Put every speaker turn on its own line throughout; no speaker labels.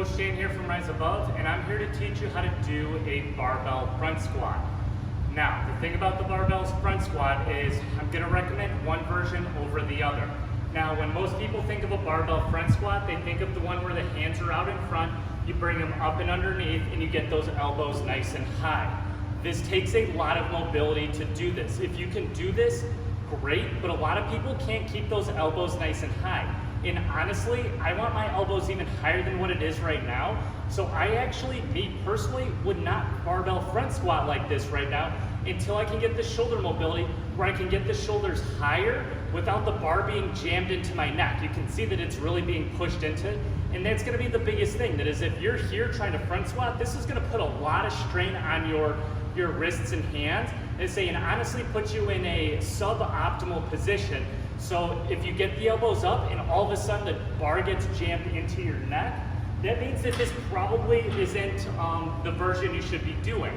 Coach Dan here from Rise Above, and I'm here to teach you how to do a barbell front squat. Now, the thing about the barbell front squat is I'm going to recommend one version over the other. Now, when most people think of a barbell front squat, they think of the one where the hands are out in front, you bring them up and underneath, and you get those elbows nice and high. This takes a lot of mobility to do this. If you can do this, great, but a lot of people can't keep those elbows nice and high. And honestly, I want my elbows even higher than what it is right now. So I actually, me personally, would not barbell front squat like this right now until I can get the shoulder mobility where I can get the shoulders higher without the bar being jammed into my neck. You can see that it's really being pushed into it. And that's gonna be the biggest thing, that is if you're here trying to front squat, this is gonna put a lot of strain on your wrists and hands, and honestly put you in a suboptimal position. So if you get the elbows up and all of a sudden the bar gets jammed into your neck, that means that this probably isn't the version you should be doing.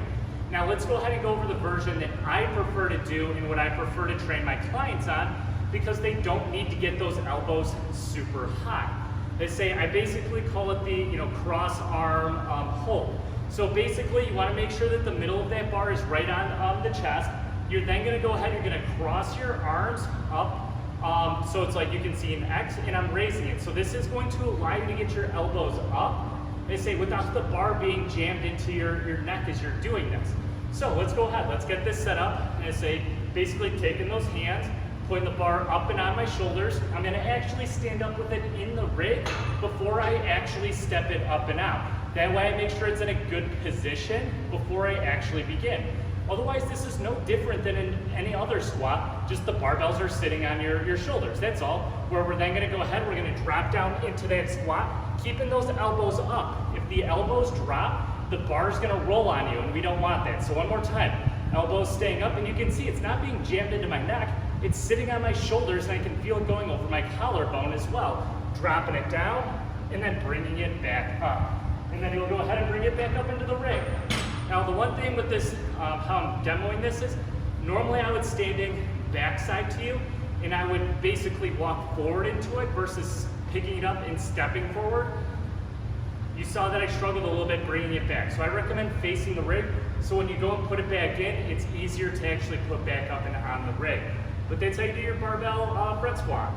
Now let's go ahead and go over the version that I prefer to do and what I prefer to train my clients on, because they don't need to get those elbows super high. I basically call it the cross arm hold. So basically you want to make sure that the middle of that bar is right on the chest. You're then going to go ahead, you're going to cross your arms up. So it's like you can see an X, and I'm raising it. So this is going to allow you to get your elbows up, without the bar being jammed into your neck as you're doing this. So let's go ahead, let's get this set up. And basically taking those hands, putting the bar up and on my shoulders. I'm gonna actually stand up with it in the rig before I actually step it up and out. That way I make sure it's in a good position before I actually begin. Otherwise, this is no different than in any other squat, just the barbells are sitting on your shoulders, that's all. Where we're then gonna go ahead, we're gonna drop down into that squat, keeping those elbows up. If the elbows drop, the bar's gonna roll on you, and we don't want that. So one more time, elbows staying up, and you can see it's not being jammed into my neck, it's sitting on my shoulders, and I can feel it going over my collarbone as well. Dropping it down, and then bringing it back up. And then you'll go ahead and bring it back up into the rig. Now the one thing with this, how I'm demoing this is, normally I would standing backside to you, and I would basically walk forward into it versus picking it up and stepping forward. You saw that I struggled a little bit bringing it back. So I recommend facing the rig, so when you go and put it back in, it's easier to actually put back up and on the rig. But that's how you do your barbell front squat.